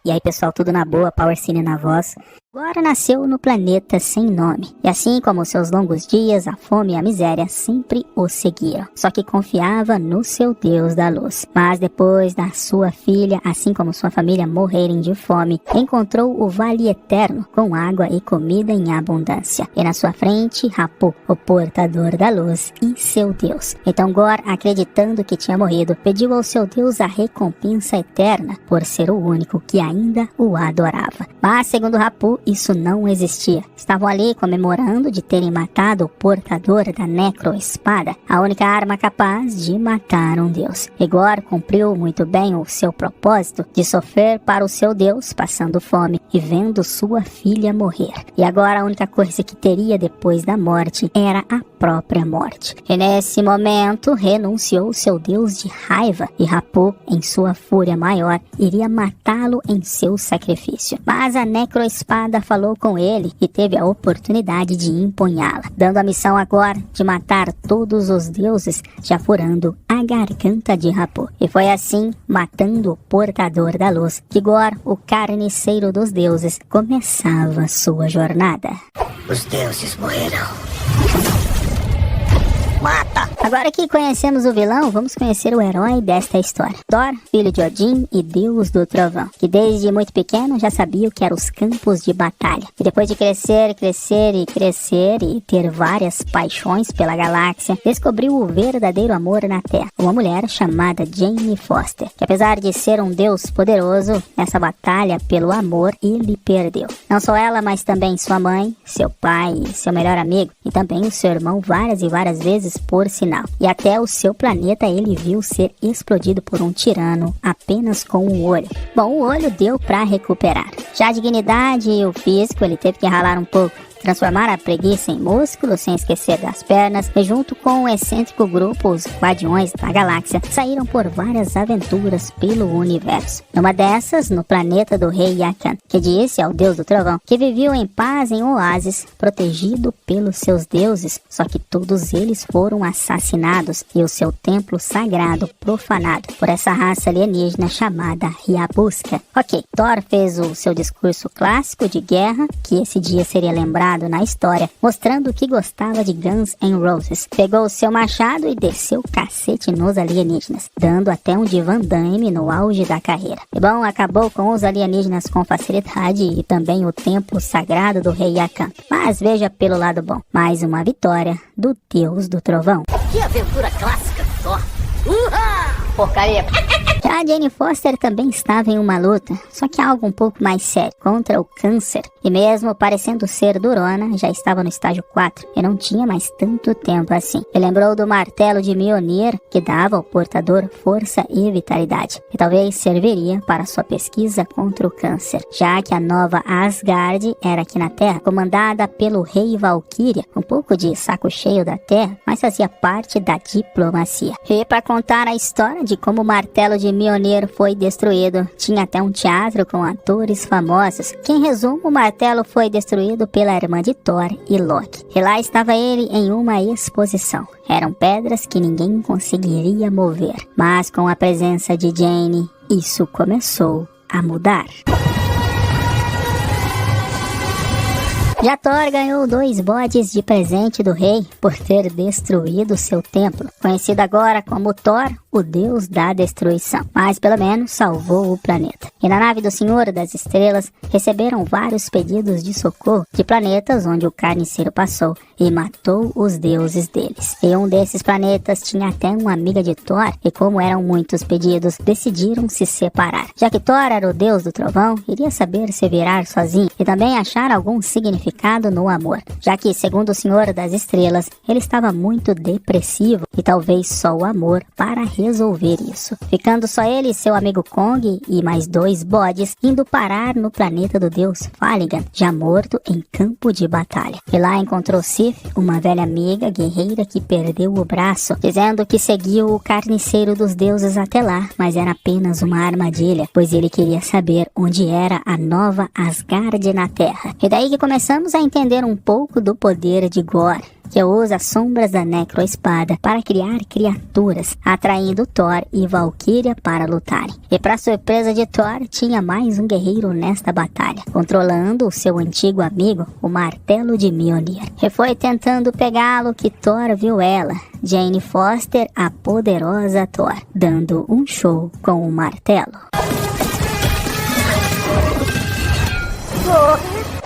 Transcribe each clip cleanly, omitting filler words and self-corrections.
E aí pessoal, tudo na boa, Power Cine na voz. Agora nasceu no planeta sem nome, e assim como seus longos dias, a fome e a miséria sempre o seguiram, só que confiava no seu Deus da luz. Mas depois da sua filha, assim como sua família morrerem de fome, encontrou o Vale Eterno, com água e comida em abundância, e na sua frente, Rapu, o portador da luz e seu Deus. Então Gor, acreditando que tinha morrido, pediu ao seu Deus a recompensa eterna, por ser o único que ainda o adorava. Mas segundo Rapu, isso não existia. Estavam ali comemorando de terem matado o portador da necroespada, a única arma capaz de matar um deus. Gor cumpriu muito bem o seu propósito de sofrer para o seu Deus, passando fome e vendo sua filha morrer. E agora a única coisa que teria depois da morte era a própria morte. E nesse momento renunciou seu Deus de raiva, e Rapu, em sua fúria maior, iria matá-lo em seu sacrifício. Mas a necroespada falou com ele e teve a oportunidade de empunhá-la, dando a missão agora de matar todos os deuses, já furando a garganta de Rapu. E foi assim, matando o portador da luz, que Gor, o carniceiro dos deuses, começava sua jornada. Os deuses morrerão. Mata! Agora que conhecemos o vilão, vamos conhecer o herói desta história. Thor, filho de Odin e deus do trovão, que desde muito pequeno já sabia o que eram os campos de batalha. E depois de crescer e ter várias paixões pela galáxia, descobriu o verdadeiro amor na Terra, uma mulher chamada Jane Foster, que apesar de ser um deus poderoso, nessa batalha pelo amor ele perdeu. Não só ela, mas também sua mãe, seu pai e seu melhor amigo, e também o seu irmão várias e várias vezes por sinal. E até o seu planeta ele viu ser explodido por um tirano apenas com um olho. Bom, o olho deu pra recuperar. Já a dignidade e o físico ele teve que ralar um pouco. Transformar a preguiça em músculo, sem esquecer das pernas, e junto com o excêntrico grupo, os Guardiões da Galáxia, saíram por várias aventuras pelo universo. Numa dessas, no planeta do rei Yakan, que disse ao deus do trovão que vivia em paz em um oásis, protegido pelos seus deuses, só que todos eles foram assassinados e o seu templo sagrado profanado por essa raça alienígena chamada Riabuska. Ok, Thor fez o seu discurso clássico de guerra, que esse dia seria lembrado na história, mostrando que gostava de Guns N' Roses. Pegou o seu machado e desceu o cacete nos alienígenas, dando até um de Van Damme no auge da carreira. E bom, acabou com os alienígenas com facilidade e também o templo sagrado do rei Yakan. Mas veja pelo lado bom, mais uma vitória do deus do trovão. Que aventura clássica, Thor! Porcaria! Já a Jane Foster também estava em uma luta, só que algo um pouco mais sério, contra o câncer. E mesmo parecendo ser durona, já estava no estágio 4 e não tinha mais tanto tempo assim. E lembrou do martelo de Mjolnir, que dava ao portador força e vitalidade, e talvez serviria para sua pesquisa contra o câncer, já que a nova Asgard era aqui na Terra, comandada pelo rei Valkyria, um pouco de saco cheio da Terra, mas fazia parte da diplomacia. E para contar a história de como o martelo de Mjolnir foi destruído, tinha até um teatro com atores famosos, que em resumo o martelo foi destruído pela irmã de Thor e Loki. E lá estava ele em uma exposição. Eram pedras que ninguém conseguiria mover, mas com a presença de Jane, isso começou a mudar. Já Thor ganhou 2 bodes de presente do rei por ter destruído seu templo, conhecido agora como Thor, o deus da destruição, mas pelo menos salvou o planeta. E na nave do Senhor das Estrelas receberam vários pedidos de socorro de planetas onde o carniceiro passou e matou os deuses deles. E um desses planetas tinha até uma amiga de Thor, e como eram muitos pedidos, decidiram se separar. Já que Thor era o deus do trovão, iria saber se virar sozinho e também achar algum significado no amor, já que, segundo o Senhor das Estrelas, ele estava muito depressivo e talvez só o amor para resolver isso. Ficando só ele e seu amigo Kong e mais 2 bodes indo parar no planeta do deus Faligan, já morto em campo de batalha. E lá encontrou Sif, uma velha amiga guerreira que perdeu o braço, dizendo que seguiu o carniceiro dos deuses até lá, mas era apenas uma armadilha, pois ele queria saber onde era a nova Asgard na Terra. E daí que começamos a entender um pouco do poder de Gor, que usa as sombras da necroespada para criar criaturas, atraindo Thor e Valkyria para lutarem. E para surpresa de Thor, tinha mais um guerreiro nesta batalha, controlando o seu antigo amigo, o Martelo de Mjolnir. E foi tentando pegá-lo que Thor viu ela, Jane Foster, a poderosa Thor, dando um show com o martelo.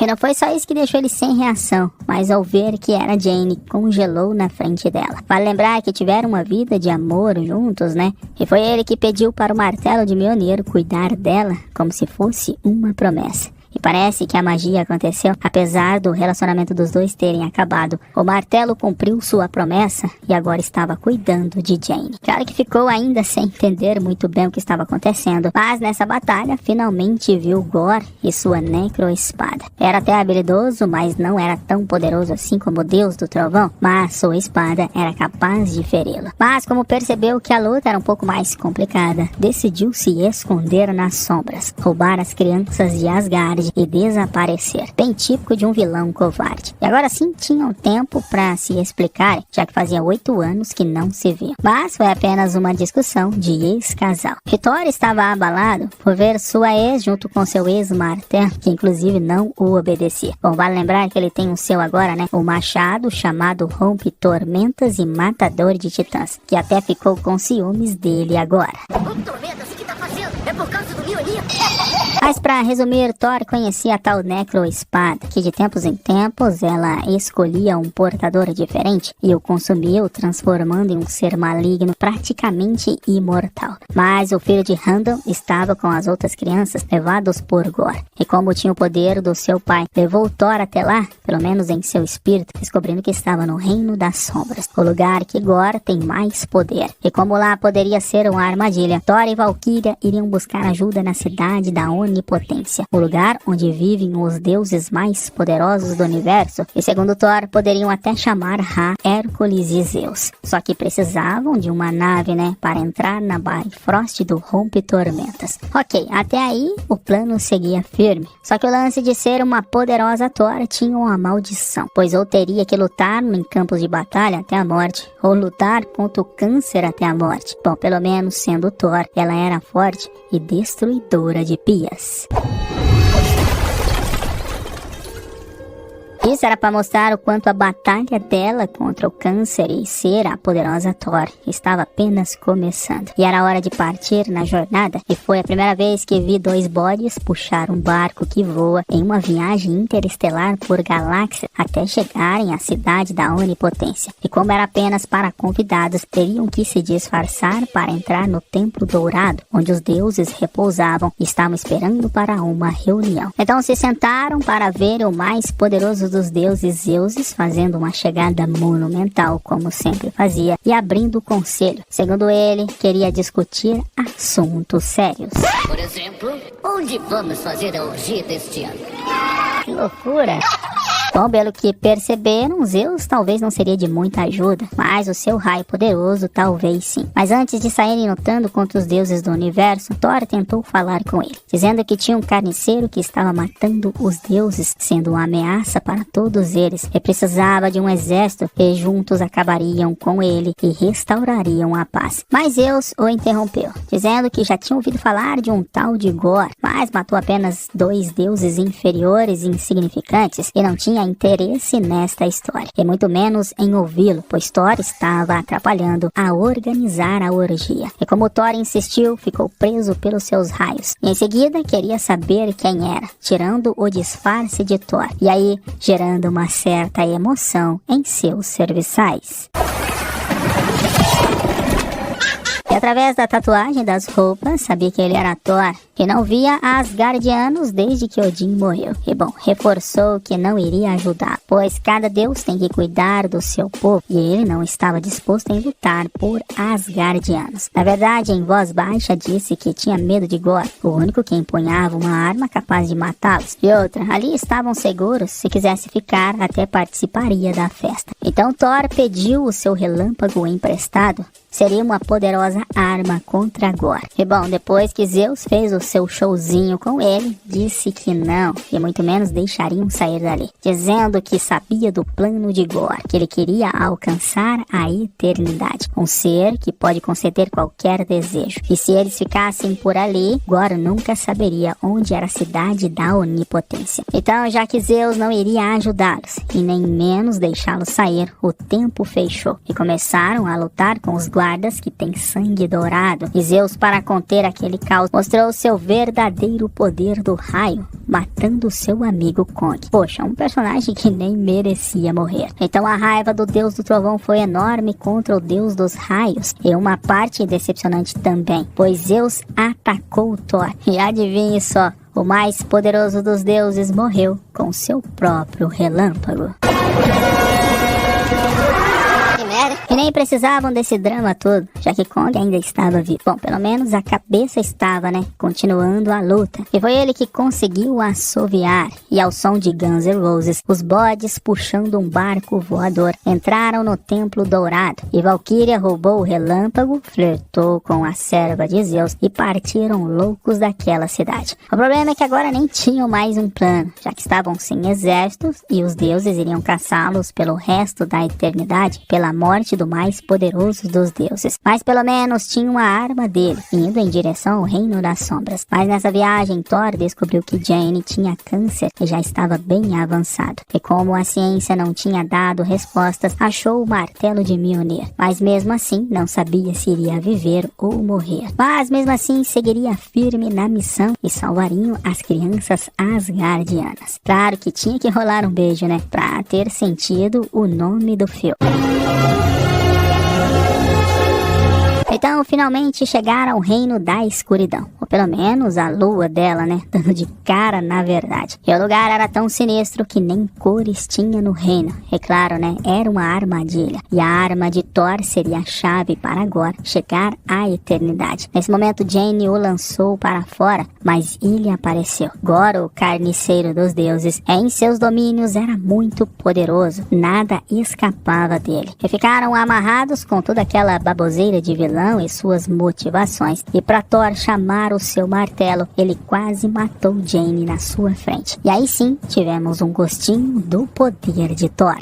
E não foi só isso que deixou ele sem reação, mas ao ver que era Jane, congelou na frente dela. Vale lembrar que tiveram uma vida de amor juntos, né? E foi ele que pediu para o Martelo de Mjolnir cuidar dela como se fosse uma promessa. E parece que a magia aconteceu, apesar do relacionamento dos dois terem acabado. O Martelo cumpriu sua promessa e agora estava cuidando de Jane. Claro que ficou ainda sem entender muito bem o que estava acontecendo, mas nessa batalha finalmente viu Gorr e sua necroespada. Era até habilidoso, mas não era tão poderoso assim como o Deus do Trovão, mas sua espada era capaz de feri-lo. Mas como percebeu que a luta era um pouco mais complicada, decidiu se esconder nas sombras, roubar as crianças de Asgard e desaparecer, bem típico de um vilão covarde. E agora sim tinham tempo para se explicarem, já que fazia 8 anos que não se viam. Mas foi apenas uma discussão de ex-casal. Thor estava abalado por ver sua ex junto com seu ex-martelo, que inclusive não o obedecia. Bom, vale lembrar que ele tem o seu agora, né? O machado chamado Rompe Tormentas e Matador de Titãs, que até ficou com ciúmes dele agora. Tormentas, o que tá fazendo? É por causa do Mjolnir. Mas para resumir, Thor conhecia a tal necroespada, que de tempos em tempos ela escolhia um portador diferente e o consumia, o transformando em um ser maligno praticamente imortal. Mas o filho de Randall estava com as outras crianças levados por Gorr, e como tinha o poder do seu pai, levou Thor até lá, pelo menos em seu espírito, descobrindo que estava no Reino das Sombras, o lugar que Gorr tem mais poder. E como lá poderia ser uma armadilha, Thor e Valkyria iriam buscar ajuda na cidade da Onipotência, o lugar onde vivem os deuses mais poderosos do universo, e segundo Thor, poderiam até chamar Ra, Hércules e Zeus. Só que precisavam de uma nave, né, para entrar na Bifrost do Rompe Tormentas. Ok, até aí o plano seguia firme. Só que o lance de ser uma poderosa Thor tinha uma maldição, pois ou teria que lutar em campos de batalha até a morte, ou lutar contra o câncer até a morte. Bom, pelo menos sendo Thor, ela era forte e destruidora de pias. Isso era para mostrar o quanto a batalha dela contra o câncer e ser a poderosa Thor estava apenas começando. E era hora de partir na jornada, e foi a primeira vez que vi 2 bodes puxar um barco que voa em uma viagem interestelar por galáxias até chegarem à cidade da Onipotência. E como era apenas para convidados, teriam que se disfarçar para entrar no Templo Dourado, onde os deuses repousavam e estavam esperando para uma reunião. Então se sentaram para ver o mais poderoso dos deuses Zeus fazendo uma chegada monumental, como sempre fazia, e abrindo o conselho. Segundo ele, queria discutir assuntos sérios. Por exemplo, onde vamos fazer a orgia deste ano? Que loucura! Bom, pelo que perceberam, Zeus talvez não seria de muita ajuda, mas o seu raio poderoso talvez sim. Mas antes de saírem lutando contra os deuses do universo, Thor tentou falar com ele, dizendo que tinha um carniceiro que estava matando os deuses, sendo uma ameaça para todos eles, e precisava de um exército que juntos acabariam com ele e restaurariam a paz. Mas Zeus o interrompeu, dizendo que já tinha ouvido falar de um tal de Gorr, mas matou apenas 2 deuses inferiores e insignificantes e não tinha interesse nesta história, e muito menos em ouvi-lo, pois Thor estava atrapalhando a organizar a orgia. E como Thor insistiu, ficou preso pelos seus raios. E em seguida, queria saber quem era, tirando o disfarce de Thor, e aí gerando uma certa emoção em seus serviçais. E através da tatuagem das roupas, sabia que ele era Thor, que não via Asgardianos desde que Odin morreu. E bom, reforçou que não iria ajudar, pois cada deus tem que cuidar do seu povo, e ele não estava disposto a lutar por Asgardianos. Na verdade, em voz baixa disse que tinha medo de Gorr, o único que empunhava uma arma capaz de matá-los. E outra, ali estavam seguros, se quisesse ficar, até participaria da festa. Então Thor pediu o seu relâmpago emprestado, seria uma poderosa arma contra Gorr. E bom, depois que Zeus fez o seu showzinho com ele, disse que não, e muito menos deixariam sair dali, dizendo que sabia do plano de Gorr, que ele queria alcançar a eternidade, um ser que pode conceder qualquer desejo. E se eles ficassem por ali, Gorr nunca saberia onde era a cidade da onipotência. Então, já que Zeus não iria ajudá-los, e nem menos deixá-los sair, o tempo fechou, e começaram a lutar com os guardas que têm sangue dourado. E Zeus, para conter aquele caos, mostrou seu verdadeiro poder do raio, matando seu amigo Kong. Poxa, um personagem que nem merecia morrer. Então a raiva do deus do trovão foi enorme contra o deus dos raios, e uma parte decepcionante também, pois Zeus atacou Thor. E adivinhe só, o mais poderoso dos deuses morreu com seu próprio relâmpago. E nem precisavam desse drama todo, já que Kong ainda estava vivo. Bom, pelo menos a cabeça estava, né? Continuando a luta. E foi ele que conseguiu assoviar. E ao som de Guns N' Roses, os bodes puxando um barco voador entraram no Templo Dourado. E Valkyria roubou o relâmpago, flertou com a serva de Zeus e partiram loucos daquela cidade. O problema é que agora nem tinham mais um plano, já que estavam sem exércitos e os deuses iriam caçá-los pelo resto da eternidade, pela morte do mais poderoso dos deuses. Mas pelo menos tinha uma arma dele, indo em direção ao reino das sombras. Mas nessa viagem, Thor descobriu que Jane tinha câncer e já estava bem avançado. E como a ciência não tinha dado respostas, achou o martelo de Mjolnir. Mas mesmo assim, não sabia se iria viver ou morrer. Mas mesmo assim, seguiria firme na missão e salvariam as crianças asgardianas. Claro que tinha que rolar um beijo, né? Pra ter sentido o nome do filme. Então, finalmente chegaram ao reino da escuridão. Ou pelo menos a lua dela, né? Dando de cara na verdade. E o lugar era tão sinistro que nem cores tinha no reino. E claro, né? Era uma armadilha. E a arma de Thor seria a chave para agora chegar à eternidade. Nesse momento, Jane o lançou para fora, mas ele apareceu. Gorr, o carniceiro dos deuses, em seus domínios era muito poderoso. Nada escapava dele. E ficaram amarrados com toda aquela baboseira de vilão e suas motivações. E para Thor chamar o seu martelo, ele quase matou Jane na sua frente. E aí sim, tivemos um gostinho do poder de Thor.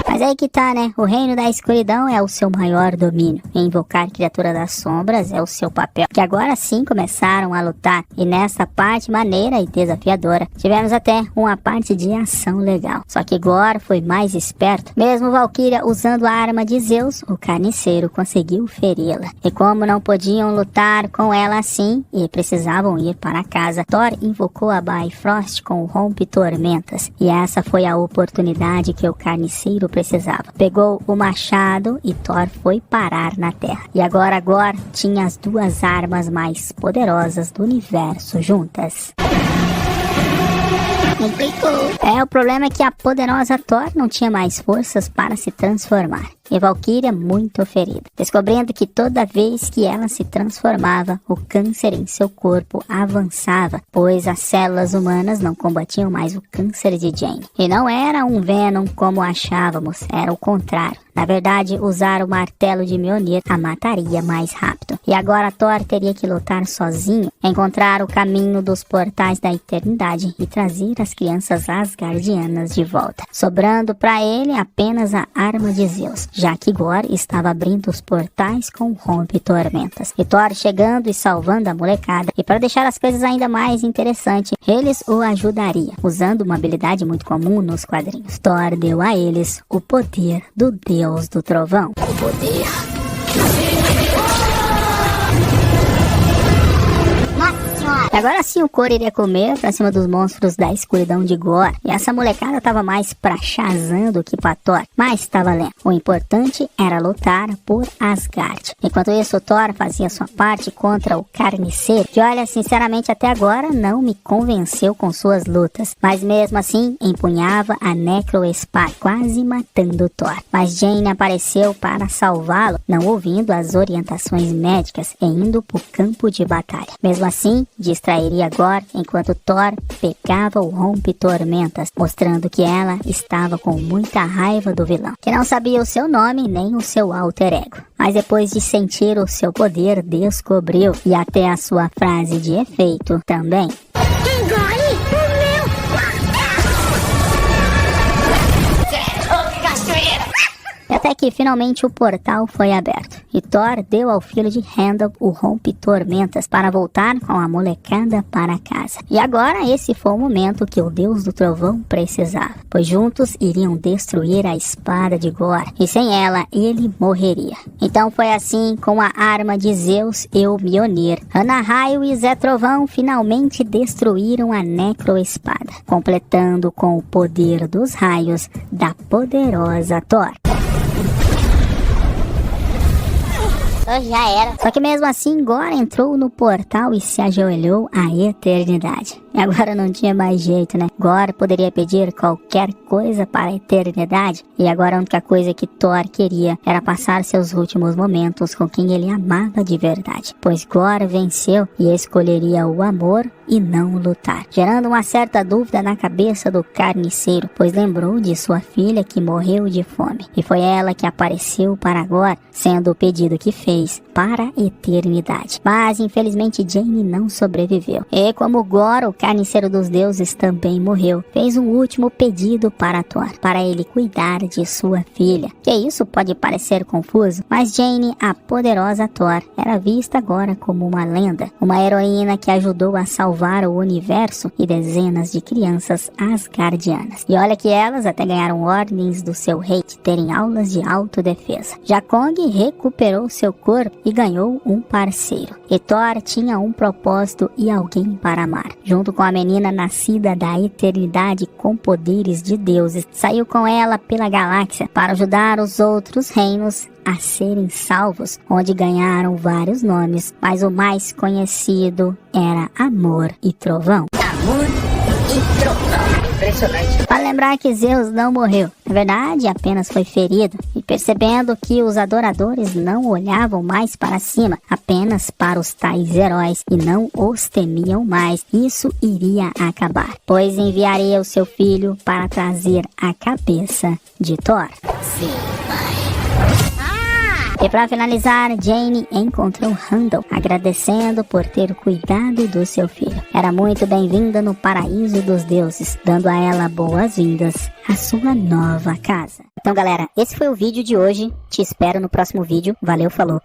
Mas aí que tá, né? O reino da escuridão é o seu maior domínio. E invocar criatura das sombras é o seu papel. Que agora sim começaram a lutar. E nessa parte maneira e desafiadora, tivemos até uma parte de ação legal. Só que Gorr foi mais esperto. Mesmo Valkyria usando a arma de Zeus, o carniceiro conseguiu feri-la. E como não podiam lutar com ela assim, e precisavam ir para casa, Thor invocou a Bifrost com o Rompe Tormentas. E essa foi a oportunidade que o carniceiro precisava. Pegou o machado e Thor foi parar na terra. E agora Gorr tinha as duas armas mais poderosas do universo juntas. O problema é que a poderosa Thor não tinha mais forças para se transformar. E Valkyria muito ferida, descobrindo que toda vez que ela se transformava, o câncer em seu corpo avançava, pois as células humanas não combatiam mais o câncer de Jane. E não era um Venom como achávamos, era o contrário. Na verdade, usar o martelo de Mjolnir a mataria mais rápido. E agora Thor teria que lutar sozinho, encontrar o caminho dos portais da eternidade e trazer as crianças asgardianas de volta, sobrando para ele apenas a arma de Zeus, já que Gorr estava abrindo os portais com Rompe Tormentas. E Thor chegando e salvando a molecada. E para deixar as coisas ainda mais interessantes, eles o ajudariam, usando uma habilidade muito comum nos quadrinhos. Thor deu a eles o poder do Deus do Trovão. O poder. Agora sim o Korra iria comer pra cima dos monstros da escuridão de Gorr. E essa molecada tava mais pra Shazam do que pra Thor. Mas tá valendo. O importante era lutar por Asgard. Enquanto isso, Thor fazia sua parte contra o carniceiro, que olha, sinceramente até agora não me convenceu com suas lutas. Mas mesmo assim, empunhava a Necroespada, quase matando Thor. Mas Jane apareceu para salvá-lo, não ouvindo as orientações médicas e indo pro campo de batalha. Mesmo assim, distrairia Gorr enquanto Thor pegava o rompe-tormentas, mostrando que ela estava com muita raiva do vilão, que não sabia o seu nome nem o seu alter ego. Mas depois de sentir o seu poder, descobriu, e até a sua frase de efeito também. Engole o meu E até que finalmente o portal foi aberto, e Thor deu ao filho de Heimdall o rompe-tormentas para voltar com a molecada para casa. E agora esse foi o momento que o Deus do Trovão precisava, pois juntos iriam destruir a espada de Gorr, e sem ela ele morreria. Então foi assim, com a arma de Zeus e o Mjolnir, Ana-Raio e Zé Trovão finalmente destruíram a necroespada, completando com o poder dos raios da poderosa Thor. Já era. Só que mesmo assim, Gorr entrou no portal e se ajoelhou à eternidade. E agora não tinha mais jeito, né? Gorr poderia pedir qualquer coisa para a eternidade, e agora a única coisa que Thor queria era passar seus últimos momentos com quem ele amava de verdade, pois Gorr venceu e escolheria o amor e não lutar, gerando uma certa dúvida na cabeça do carniceiro, pois lembrou de sua filha que morreu de fome, e foi ela que apareceu para Gorr, sendo o pedido que fez para a eternidade. Mas infelizmente Jane não sobreviveu, e como Gorr, o carniceiro dos deuses, também morreu, fez um último pedido para Thor, para ele cuidar de sua filha. Que isso pode parecer confuso, mas Jane, a poderosa Thor, era vista agora como uma lenda, uma heroína que ajudou a salvar o universo e dezenas de crianças asgardianas. E olha que elas até ganharam ordens do seu rei de terem aulas de autodefesa. Já Kong recuperou seu corpo e ganhou um parceiro. E Thor tinha um propósito e alguém para amar. Junto com a menina nascida da eternidade com poderes de deuses, saiu com ela pela galáxia para ajudar os outros reinos a serem salvos, onde ganharam vários nomes, mas o mais conhecido era Amor e Trovão. Amor e Trovão. Impressionante. Para lembrar que Zeus não morreu, na verdade apenas foi ferido, e percebendo que os adoradores não olhavam mais para cima, apenas para os tais heróis, e não os temiam mais, isso iria acabar, pois enviaria o seu filho para trazer a cabeça de Thor. Sim, pai. E para finalizar, Jane encontrou Heimdall, agradecendo por ter cuidado do seu filho. Era muito bem-vinda no paraíso dos deuses, dando a ela boas-vindas à sua nova casa. Então galera, esse foi o vídeo de hoje. Te espero no próximo vídeo. Valeu, falou!